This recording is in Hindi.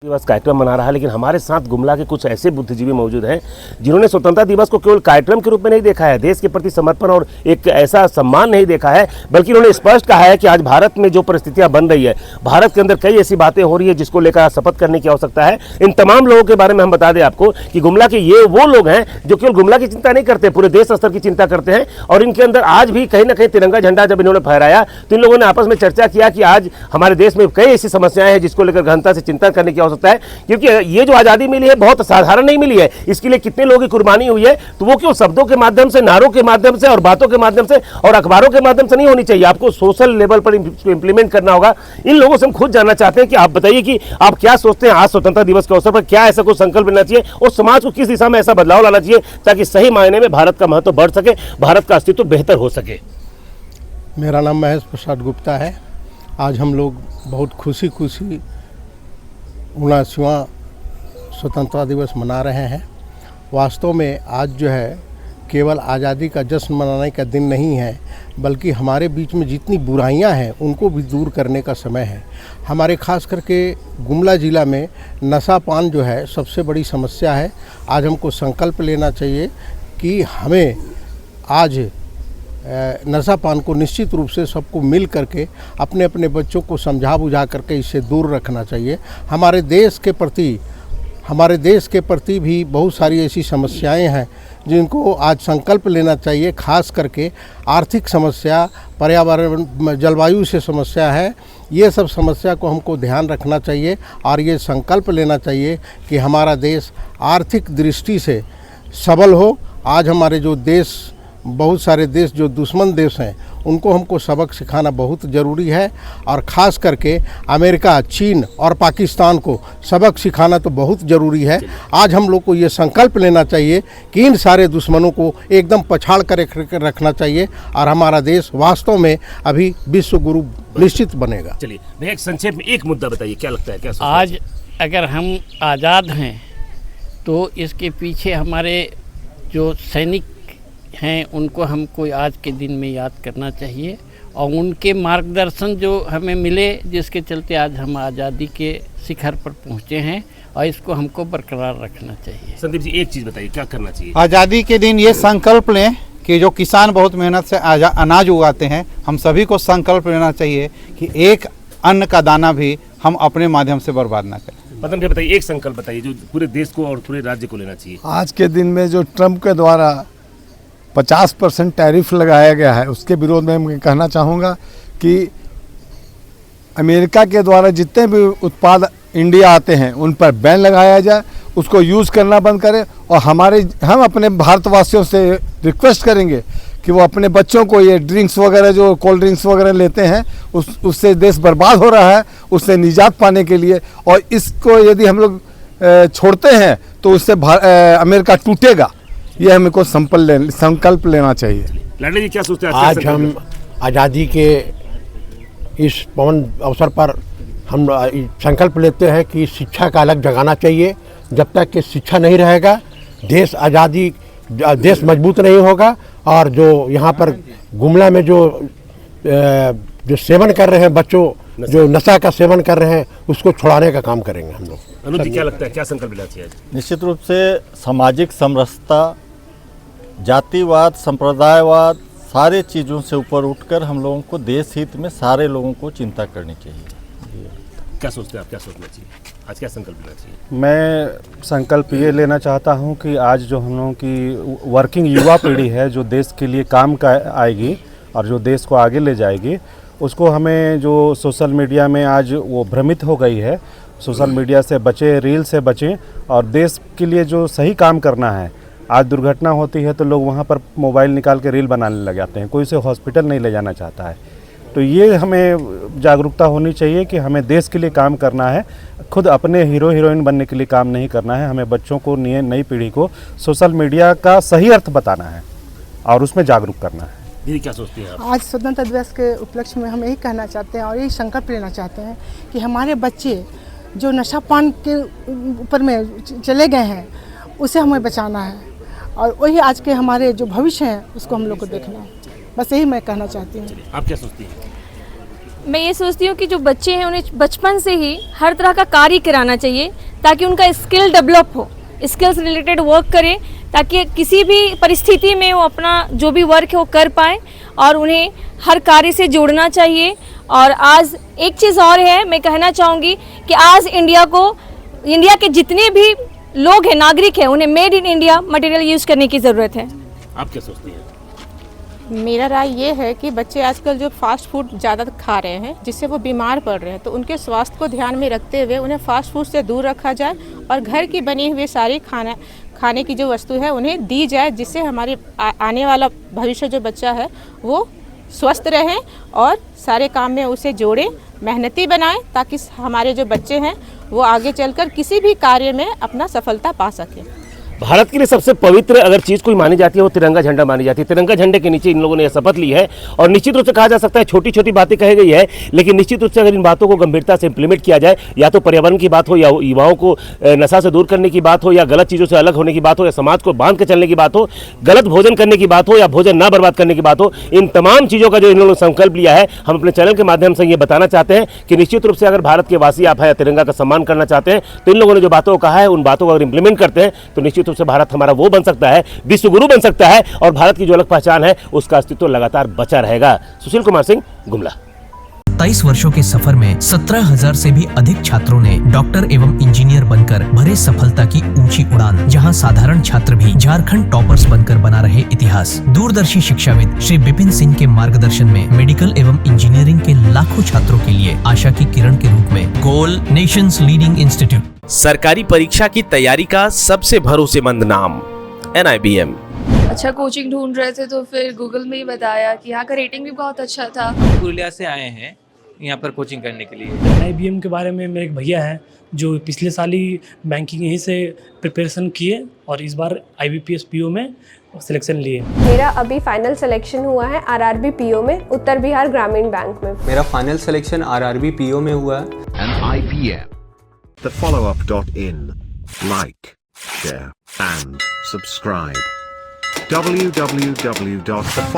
दिवस कार्यक्रम मना रहा है, लेकिन हमारे साथ गुमला के कुछ ऐसे बुद्धिजीवी मौजूद हैं जिन्होंने स्वतंत्रता दिवस को केवल कार्यक्रम के रूप में नहीं देखा है, देश के प्रति समर्पण और एक ऐसा सम्मान नहीं देखा है, बल्कि उन्होंने स्पष्ट कहा है कि आज भारत में जो परिस्थितियां बन रही है, भारत के अंदर कई ऐसी बातें हो रही है जिसको लेकर शपथ करने की आवश्यकता है। इन तमाम लोगों के बारे में हम बता दें आपको कि गुमला के ये वो लोग हैं जो केवल गुमला की चिंता नहीं करते, पूरे देश स्तर की चिंता करते हैं। और इनके अंदर आज भी कहीं ना कहीं तिरंगा झंडा जब इन्होंने फहराया तो इन लोगों ने आपस में चर्चा किया कि आज हमारे देश में कई ऐसी समस्याएं हैं जिसको लेकर गहनता से चिंता करने की आवश्यकता है, क्योंकि ये जो आज़ादी मिली है बहुत साधारण नहीं मिली है, इसके लिए कितने लोगों की कुर्बानी हुई है। तो वो केवल शब्दों के माध्यम से, नारों के माध्यम से और बातों के माध्यम से और अखबारों के माध्यम से नहीं होनी चाहिए, आपको सोशल लेवल पर इंप्लीमेंट करना होगा। इन लोगों से हम खुद जानना चाहते हैं कि आप बताइए कि आप क्या सोचते हैं, आज स्वतंत्रता दिवस के अवसर पर क्या ऐसा कोई संकल्प लेना चाहिए और समाज को किस दिशा में ऐसा बदलाव लाना चाहिए ताकि सही मायने में भारत का महत्व बढ़ सके, भारत का अस्तित्व बेहतर हो सके। मेरा नाम महेश प्रसाद गुप्ता है। आज हम लोग बहुत खुशी 79वां स्वतंत्रता दिवस मना रहे हैं। वास्तव में आज जो है केवल आज़ादी का जश्न मनाने का दिन नहीं है, बल्कि हमारे बीच में जितनी बुराइयां हैं उनको भी दूर करने का समय है। हमारे खास करके गुमला ज़िला में नशापान जो है सबसे बड़ी समस्या है। आज हमको संकल्प लेना चाहिए कि हमें आज नशापान को निश्चित रूप से सबको मिल करके अपने अपने बच्चों को समझा बुझा करके इससे दूर रखना चाहिए। हमारे देश के प्रति भी बहुत सारी ऐसी समस्याएं हैं जिनको आज संकल्प लेना चाहिए। खास करके आर्थिक समस्या, पर्यावरण, जलवायु से समस्या है, ये सब समस्या को हमको ध्यान रखना चाहिए और ये संकल्प लेना चाहिए कि हमारा देश आर्थिक दृष्टि से सबल हो। आज हमारे जो देश, बहुत सारे देश जो दुश्मन देश हैं उनको हमको सबक सिखाना बहुत ज़रूरी है और ख़ास करके अमेरिका, चीन और पाकिस्तान को सबक सिखाना तो बहुत ज़रूरी है। आज हम लोग को ये संकल्प लेना चाहिए कि इन सारे दुश्मनों को एकदम पछाड़ कर रखना चाहिए और हमारा देश वास्तव में अभी विश्व गुरु निश्चित बनेगा। चलिए भैया, एक संक्षेप में एक मुद्दा बताइए, क्या लगता है, क्या आज अगर हम आज़ाद हैं तो इसके पीछे हमारे जो सैनिक हैं उनको हमको आज के दिन में याद करना चाहिए और उनके मार्गदर्शन जो हमें मिले, जिसके चलते आज हम आज़ादी के शिखर पर पहुंचे हैं और इसको हमको बरकरार रखना चाहिए। संदीप जी, एक चीज़ बताइए, क्या करना चाहिए? आज़ादी के दिन ये संकल्प लें कि जो किसान बहुत मेहनत से अनाज उगाते हैं, हम सभी को संकल्प लेना चाहिए कि एक अन्न का दाना भी हम अपने माध्यम से बर्बाद ना करें। पतन भैया बताइए, एक संकल्प बताइए जो पूरे देश को और पूरे राज्य को लेना चाहिए। आज के दिन में जो ट्रंप के द्वारा 50% टैरिफ लगाया गया है उसके विरोध में मैं कहना चाहूँगा कि अमेरिका के द्वारा जितने भी उत्पाद इंडिया आते हैं उन पर बैन लगाया जाए, उसको यूज़ करना बंद करें। और हम अपने भारतवासियों से रिक्वेस्ट करेंगे कि वो अपने बच्चों को ये ड्रिंक्स वगैरह, जो कोल्ड ड्रिंक्स वगैरह लेते हैं, उससे देश बर्बाद हो रहा है, उससे निजात पाने के लिए। और इसको यदि हम लोग छोड़ते हैं तो उससे अमेरिका टूटेगा। ये हमको संकल्प लेना चाहिए। लाडली जी, क्या सोचते हैं? आज हम आज़ादी के इस पावन अवसर पर हम संकल्प लेते हैं कि शिक्षा का अलग जगाना चाहिए। जब तक कि शिक्षा नहीं रहेगा देश मजबूत नहीं होगा। और जो यहाँ पर गुमला में जो सेवन कर रहे हैं बच्चों, जो नशा का सेवन कर रहे हैं, उसको छुड़ाने का काम करेंगे हम लोग। अनुज जी, क्या लगता है, क्या संकल्प लेना चाहिए? निश्चित रूप से सामाजिक समरसता, जातिवाद, संप्रदायवाद, सारे चीज़ों से ऊपर उठकर हम लोगों को देश हित में सारे लोगों को चिंता करनी चाहिए। क्या सोचते हैं आप, क्या सोचना चाहिए, आज क्या संकल्प लेना चाहिए? मैं संकल्प ये लेना चाहता हूँ कि आज जो हम लोगों की वर्किंग युवा पीढ़ी है जो देश के लिए काम का आएगी और जो देश को आगे ले जाएगी, उसको हमें जो सोशल मीडिया में आज वो भ्रमित हो गई है, सोशल मीडिया से बचें, रील से बचें और देश के लिए जो सही काम करना है। आज दुर्घटना होती है तो लोग वहाँ पर मोबाइल निकाल के रील बनाने लग जाते हैं, कोई उसे हॉस्पिटल नहीं ले जाना चाहता है। तो ये हमें जागरूकता होनी चाहिए कि हमें देश के लिए काम करना है, खुद अपने हीरो हीरोइन बनने के लिए काम नहीं करना है। हमें बच्चों को, नई पीढ़ी को सोशल मीडिया का सही अर्थ बताना है और उसमें जागरूक करना है। दीदी, क्या सोचती हैं आप? आज स्वतंत्रता दिवस के उपलक्ष्य में हम यही कहना चाहते हैं और यही संकल्प लेना चाहते हैं कि हमारे बच्चे जो नशापान के ऊपर में चले गए हैं उसे हमें बचाना है और वही आज के हमारे जो भविष्य हैं उसको हम लोग को देखना है। बस यही मैं कहना चाहती हूँ। आप क्या सोचती हैं? मैं ये सोचती हूँ कि जो बच्चे हैं उन्हें बचपन से ही हर तरह का कार्य कराना चाहिए ताकि उनका स्किल डेवलप हो, स्किल्स रिलेटेड वर्क करें ताकि किसी भी परिस्थिति में वो अपना जो भी वर्क है वो कर पाए और उन्हें हर कार्य से जोड़ना चाहिए। और आज एक चीज़ और है, मैं कहना चाहूँगी कि आज इंडिया के जितने भी लोग हैं, नागरिक हैं, उन्हें made in India material use करने की ज़रूरत है। आप क्या सोचती हैं? मेरा राय ये है कि बच्चे आजकल जो फास्ट फूड ज़्यादा खा रहे हैं जिससे वो बीमार पड़ रहे हैं, तो उनके स्वास्थ्य को ध्यान में रखते हुए उन्हें फास्ट फूड से दूर रखा जाए और घर की बनी हुई सारी खाने की जो वस्तु है उन्हें दी जाए, जिससे हमारे आने वाला भविष्य जो बच्चा है वो स्वस्थ रहें और सारे काम में उसे जोड़ें, मेहनती बनाएं ताकि हमारे जो बच्चे हैं वो आगे चलकर किसी भी कार्य में अपना सफलता पा सकें। भारत के लिए सबसे पवित्र अगर चीज़ कोई मानी जाती है वो तिरंगा झंडा मानी जाती है। तिरंगा झंडे के नीचे इन लोगों ने यह शपथ ली है और निश्चित रूप से कहा जा सकता है छोटी छोटी बातें कही गई है, लेकिन निश्चित रूप से अगर इन बातों को गंभीरता से इंप्लीमेंट किया जाए, या तो पर्यावरण की बात हो, या युवाओं को नशा से दूर करने की बात हो, या गलत चीज़ों से अलग होने की बात हो, या समाज को बांध के चलने की बात हो, गलत भोजन करने की बात हो, या भोजन ना बर्बाद करने की बात हो, इन तमाम चीज़ों का जो इन लोगों ने संकल्प लिया है, हम अपने चैनल के माध्यम से ये बताना चाहते हैं कि निश्चित रूप से अगर भारत के वासी आप है, तिरंगा का सम्मान करना चाहते हैं, तो इन लोगों ने जो बातों को कहा है उन बातों को अगर इंप्लीमेंट करते हैं तो निश्चित रूप से भारत हमारा वो बन सकता है, विश्व गुरु बन सकता है और भारत की जो अलग पहचान है उसका अस्तित्व लगातार बचा रहेगा। सुशील कुमार सिंह, गुमला। 27 वर्षों के सफर में 17,000 से भी अधिक छात्रों ने डॉक्टर एवं इंजीनियर बनकर भरे सफलता की ऊंची उड़ान, जहां साधारण छात्र भी झारखंड टॉपर्स बनकर बना रहे इतिहास। दूरदर्शी शिक्षाविद श्री विपिन सिंह के मार्गदर्शन में मेडिकल एवं इंजीनियरिंग के लाखों छात्रों के लिए आशा की किरण के रूप में गोल नेशंस लीडिंग इंस्टीट्यूट। सरकारी परीक्षा की तैयारी का सबसे भरोसेमंद नाम NIBM। अच्छा कोचिंग ढूंढ रहे थे तो फिर गूगल में ही बताया कि यहाँ का रेटिंग भी बहुत अच्छा था। पुरुलिया से आए हैं यहाँ पर कोचिंग करने के लिए। NIBM के बारे में मेरे एक भैया हैं जो पिछले साल ही बैंकिंग यहीं से प्रिपरेशन किए और इस बार IBPS PO में सिलेक्शन लिए। मेरा अभी फाइनल सिलेक्शन हुआ है RRB PO में, उत्तर बिहार ग्रामीण बैंक में। मेरा फाइनल सिलेक्शन RRB PO में हुआ है। NIBM, the followup.in. Like, share and subscribe. www.thefollow